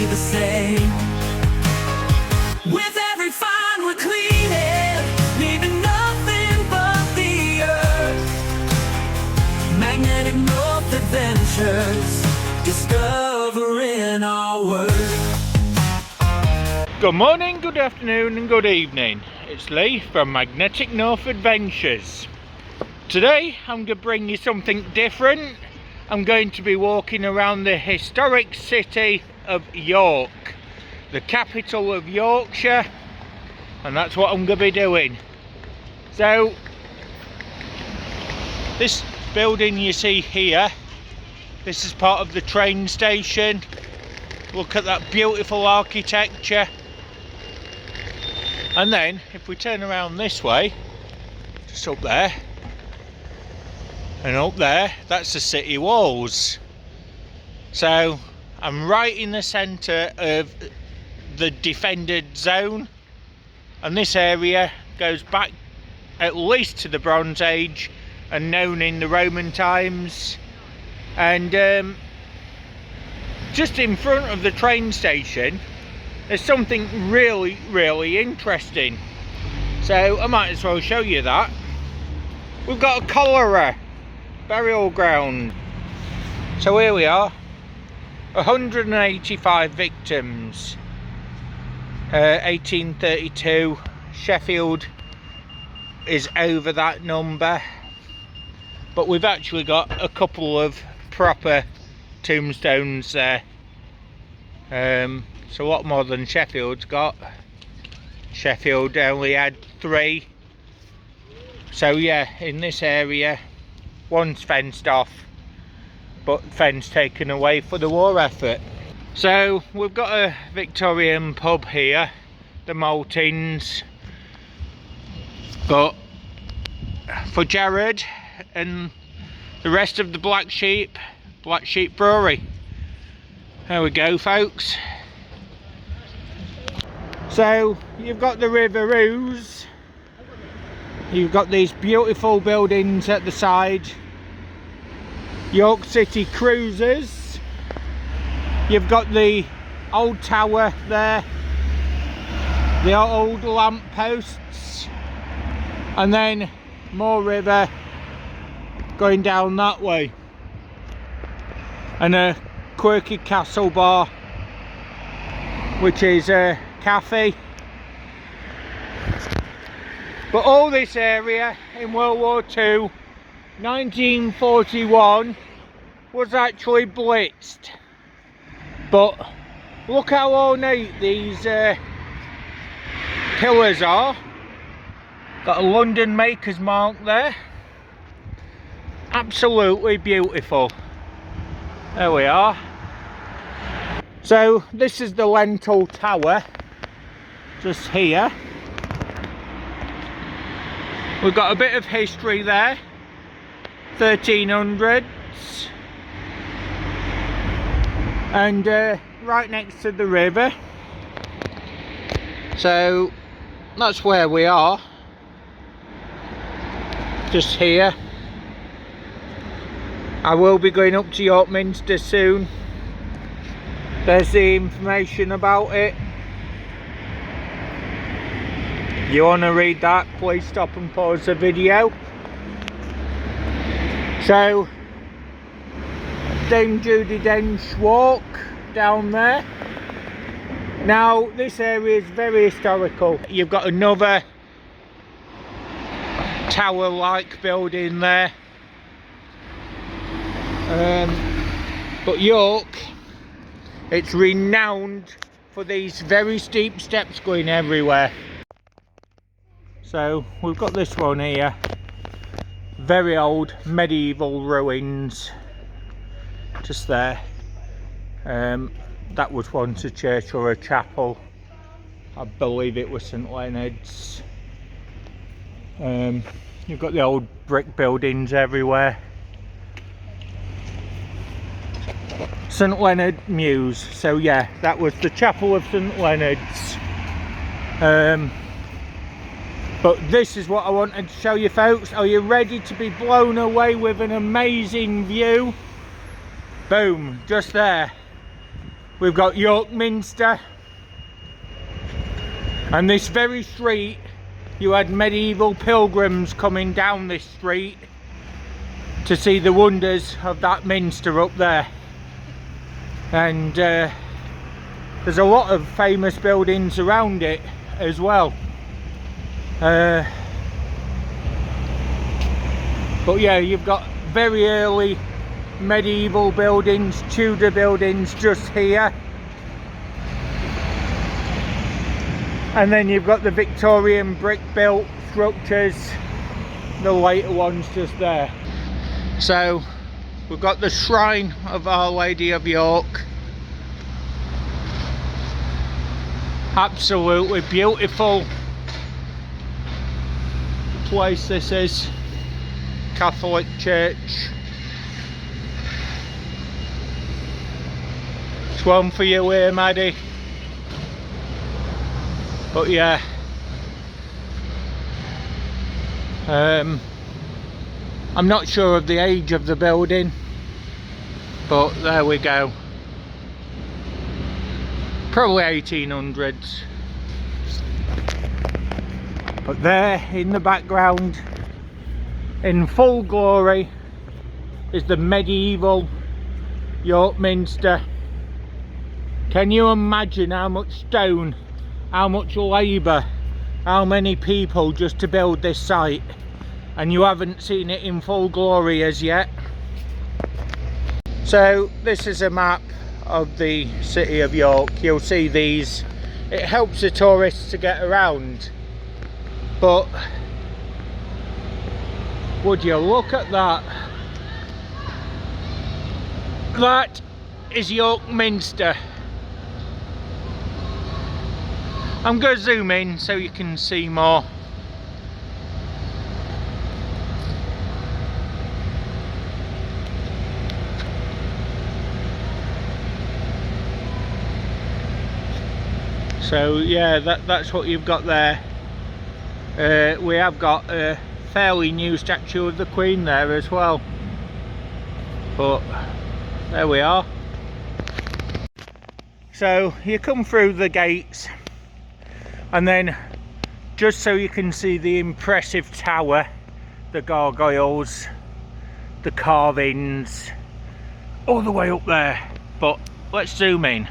the same. With every find we're cleaning, leaving nothing but the earth. Magnetic North Adventures, discovering our world. Good morning, good afternoon and good evening. It's Lee from Magnetic North Adventures. Today I'm going to bring you something different. I'm going to be walking around the historic city of York, the capital of Yorkshire, and that's what I'm going to be doing. So this building you see here, this is part of the train station. Look at that beautiful architecture. And then if we turn around this way, just up there and up there, that's the city walls. So I'm right in the centre of the defended zone, and this area goes back at least to the Bronze Age and known in the Roman times. And just in front of the train station there's something really interesting, so I might as well show you that. We've got a cholera burial ground. So here we are, 185 victims, 1832. Sheffield is over that number, but we've actually got a couple of proper tombstones there. It's a lot more than Sheffield's got. Sheffield only had 3. So yeah, in this area, one's fenced off, but fence taken away for the war effort. So we've got a Victorian pub here, the Maltings, but for Jared and the rest of the Black Sheep Brewery. There we go, folks. So you've got the River Ouse, you've got these beautiful buildings at the side, York City Cruisers, you've got the old tower there, the old lamp posts, and then more river going down that way, and a quirky castle bar, which is a cafe. But all this area in World War II, 1941, was actually blitzed. But look how ornate these pillars are. Got a London maker's mark there. Absolutely beautiful. There we are. So this is the Lentil Tower, just here. We've got a bit of history there, 1300s, and right next to the river. So that's where we are, just here. I will be going up to York Minster soon. There's the information about it. You want to read that, please stop and pause the video. So Dame Judi Dench walk down there. Now this area is very historical. You've got another tower like building there, but York, it's renowned for these very steep steps going everywhere. So we've got this one here, very old medieval ruins, just there. That was once a church or a chapel. I believe it was St Leonard's. You've got the old brick buildings everywhere. St Leonard Mews. So yeah, that was the chapel of St Leonard's. But this is what I wanted to show you, folks. Are you ready to be blown away with an amazing view? Boom, just there. we've got York Minster, and this very street you had medieval pilgrims coming down this street to see the wonders of that minster up there. And there's a lot of famous buildings around it as well. But yeah, you've got very early medieval buildings, Tudor buildings just here. And then you've got the Victorian brick built structures, the later ones just there. So we've got the shrine of Our Lady of York. Absolutely beautiful place this is. Catholic church. It's one for you here, Maddie. But yeah, I'm not sure of the age of the building, but there we go. Probably 1800s. But there in the background, in full glory, is the medieval York Minster. Can you imagine how much stone, how much labour, how many people just to build this site, and you haven't seen it in full glory as yet? So this is a map of the city of York. You'll see these. It helps the tourists to get around, but would you look at that? That is York Minster. I'm going to zoom in so you can see more. So yeah, that's what you've got there. We have got a fairly new statue of the Queen there as well. But there we are. So you come through the gates, and then just so you can see the impressive tower, the gargoyles, the carvings, all the way up there. But let's zoom in.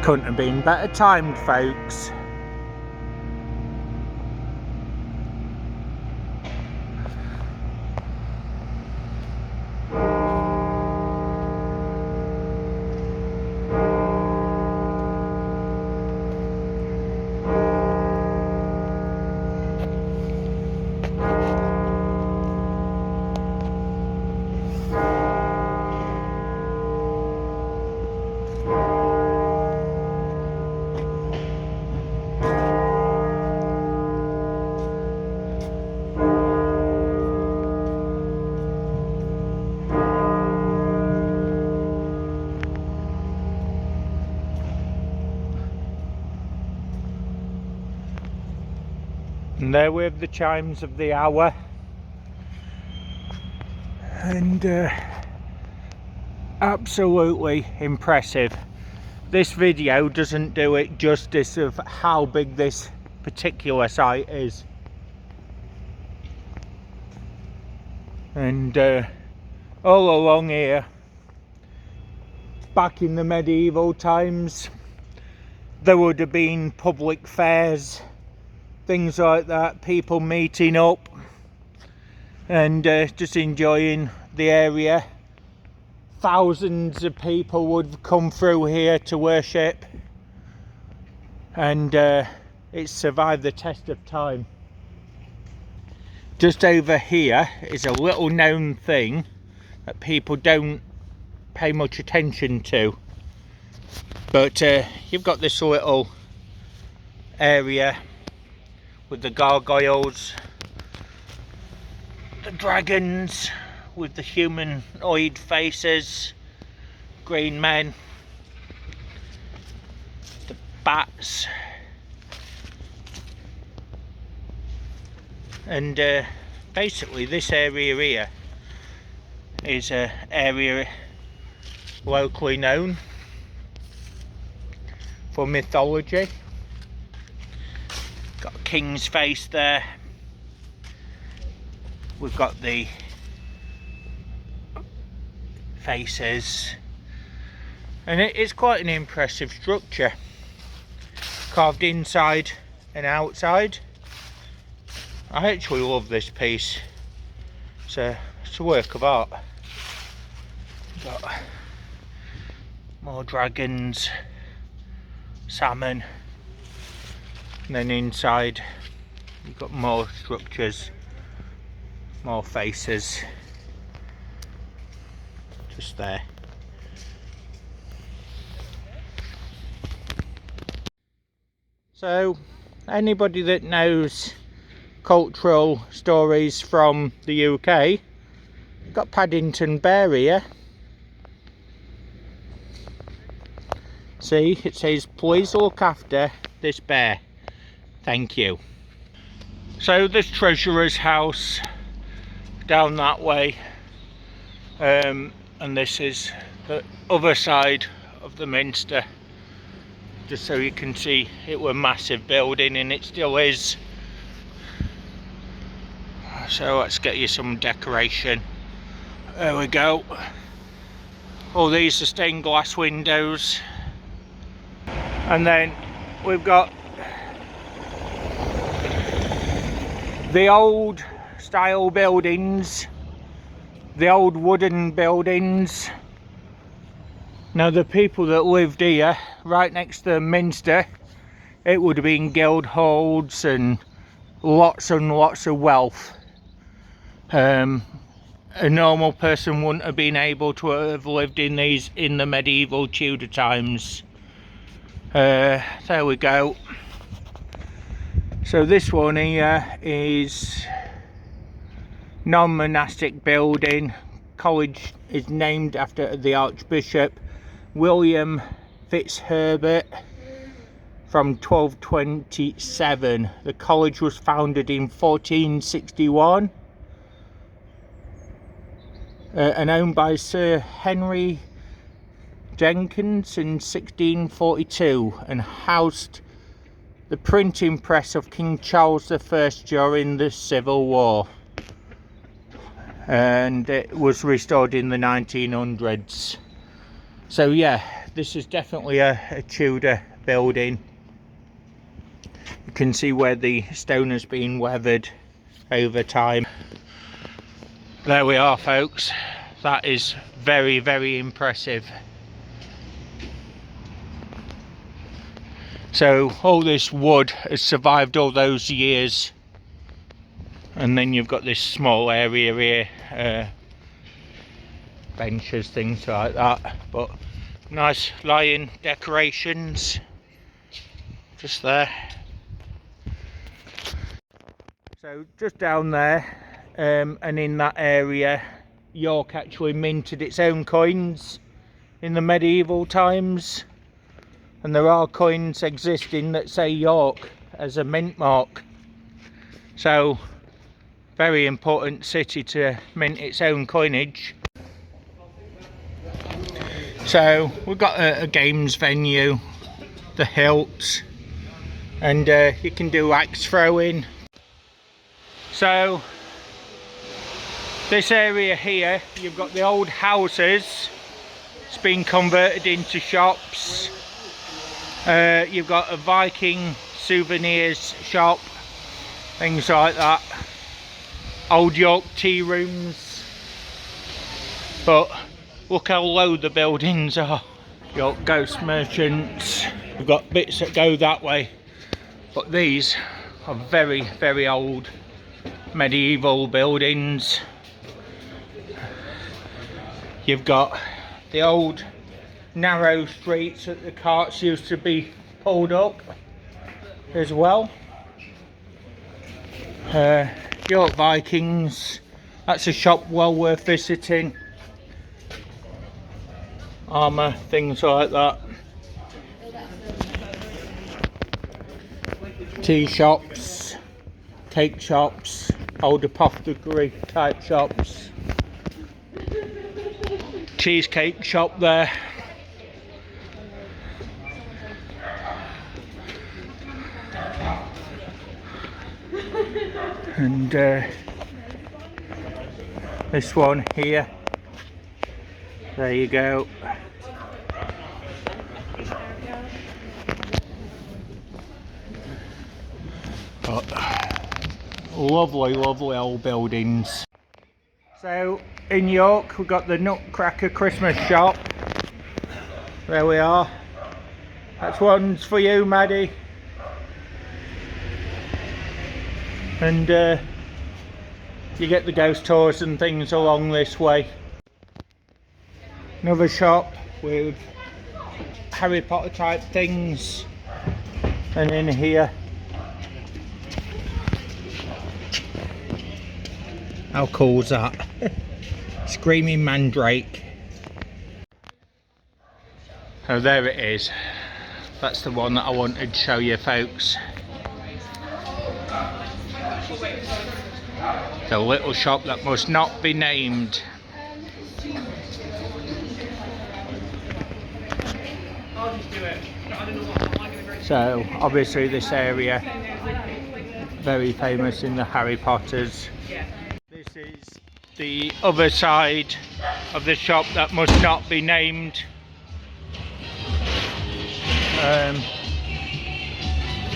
Couldn't have been better timed, folks. And there we have the chimes of the hour, and absolutely impressive. This video doesn't do it justice of how big this particular site is. And all along here, back in the medieval times, there would have been public fairs, things like that, people meeting up and just enjoying the area. Thousands of people would come through here to worship, and it's survived the test of time. Just over here is a little known thing that people don't pay much attention to, but you've got this little area with the gargoyles, the dragons with the humanoid faces, green men, spats. And basically this area here is an area locally known for mythology. Got a king's face there. We've got the faces, and it's quite an impressive structure, carved inside and outside. I actually love this piece. It's a work of art. Got more dragons, salmon, and then inside you've got more structures, more faces, just there. So anybody that knows cultural stories from the UK, got Paddington Bear here. See, it says please look after this bear, thank you. So this treasurer's house down that way, and this is the other side of the Minster, just so you can see it was a massive building, and it still is. So let's get you some decoration. There we go. All these are stained glass windows. And then we've got the old style buildings, the old wooden buildings. Now the people that lived here, right next to the Minster, it would have been guild halls and lots of wealth. A normal person wouldn't have been able to have lived in these in the medieval Tudor times. There we go. So this one here is non-monastic building. College is named after the Archbishop William Fitzherbert from 1227. The college was founded in 1461 and owned by Sir Henry Jenkins in 1642, and housed the printing press of King Charles I during the Civil War, and it was restored in the 1900s. So yeah, this is definitely a Tudor building. You can see where the stone has been weathered over time. There we are, folks. That is very, very impressive. So all this wood has survived all those years, and then you've got this small area here, benches, things like that, but nice lion decorations just there. So just down there, and in that area, York actually minted its own coins in the medieval times, and there are coins existing that say York as a mint mark. So very important city to mint its own coinage. So we've got a games venue, the Hilt, and you can do axe throwing. So this area here, you've got the old houses, it's been converted into shops. You've got a Viking souvenirs shop, things like that. Old York tea rooms. But look how low the buildings are. York ghost merchants. We've got bits that go that way, but these are very, very old medieval buildings. You've got the old narrow streets that the carts used to be pulled up as well. York Vikings, that's a shop well worth visiting. Armour, things like that. tea shops, cake shops, old apothecary type shops, cheesecake shop there. And this one here, there you go. But lovely, lovely old buildings. So in York we've got the Nutcracker Christmas shop. There we are. That's one's for you, Maddie. And you get the ghost tours and things along this way. Another shop with Harry Potter type things. And in here, how cool is that? Screaming Mandrake. Oh, there it is. That's the one that I wanted to show you, folks. The little shop that must not be named. So obviously this area very famous in the Harry Potters. This is the other side of the shop that must not be named.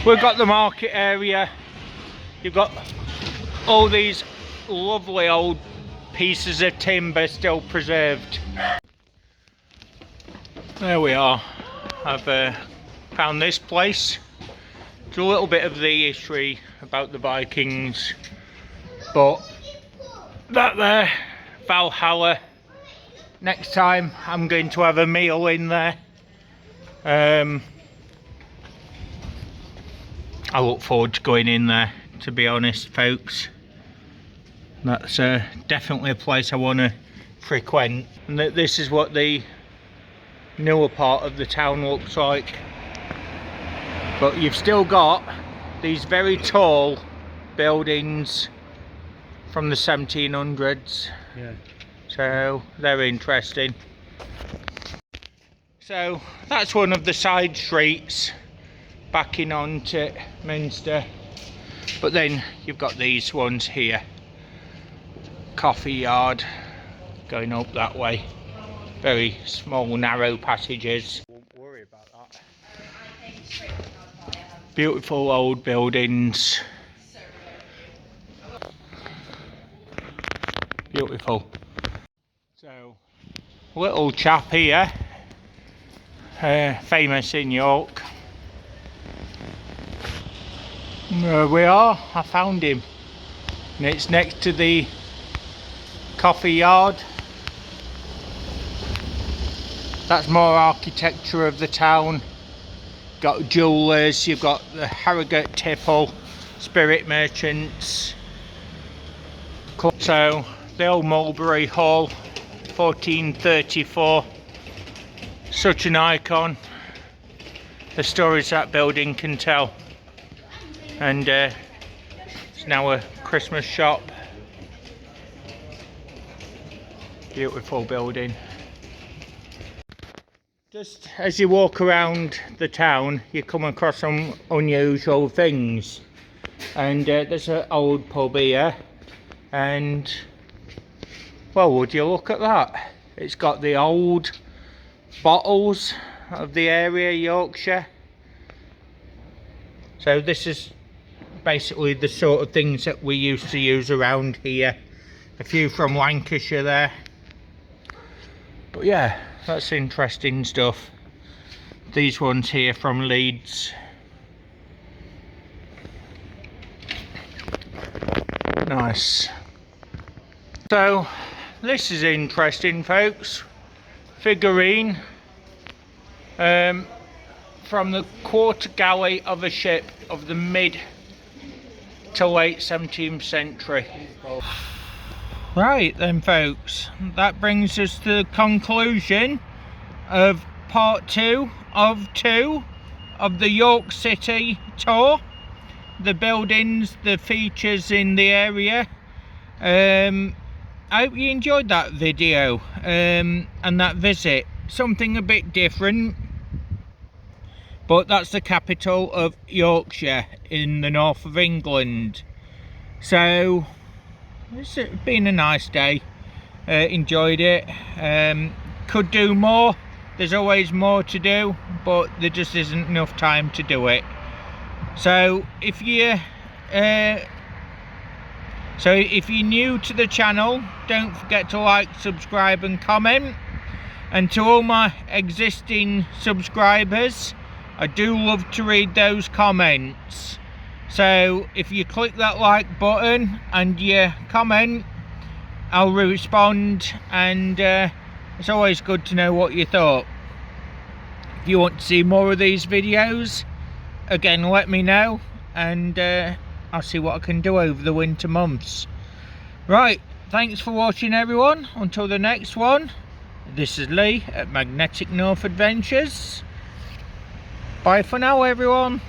We've got the market area. You've got all these lovely old pieces of timber still preserved. There we are. I've found this place. It's a little bit of the history about the Vikings, but that there, Valhalla. Next time I'm going to have a meal in there. I look forward to going in there, to be honest, folks. That's definitely a place I want to frequent. And this is what the newer part of the town looks like. But you've still got these very tall buildings from the 1700s. Yeah. So they're interesting. So that's one of the side streets backing onto Minster. But then you've got these ones here. Coffee yard going up that way. Very small, narrow passages. Won't worry about that. Beautiful old buildings. Beautiful. So, little chap here, famous in York. There we are, I found him. And it's next to the coffee yard. That's more architecture of the town. Got jewellers, you've got the Harrogate Tipple, spirit merchants. So the old Mulberry Hall, 1434. Such an icon. The stories that building can tell. And it's now a Christmas shop. Beautiful building. Just as you walk around the town, you come across some unusual things. And there's an old pub here. And, well, would you look at that? It's got the old bottles of the area, Yorkshire. So this is basically the sort of things that we used to use around here. A few from Lancashire there. But yeah, that's interesting stuff. These ones here from Leeds. Nice. So this is interesting, folks. Figurine from the quarter galley of a ship of the mid to late 17th century. Right then, folks, that brings us to the conclusion of part 2 of the York City tour. the buildings, the features in the area. I hope you enjoyed that video and that visit. Something a bit different, but that's the capital of Yorkshire in the north of England. So it's been a nice day. Enjoyed it. Could do more. There's always more to do, but there just isn't enough time to do it. So if you're new to the channel, don't forget to like, subscribe and comment. And to all my existing subscribers, I do love to read those comments. So if you click that like button and you comment, I'll respond, and it's always good to know what you thought. If you want to see more of these videos, again, let me know, and I'll see what I can do over the winter months. Right, thanks for watching everyone. Until the next one, this is Lee at Magnetic North Adventures. Bye for now everyone.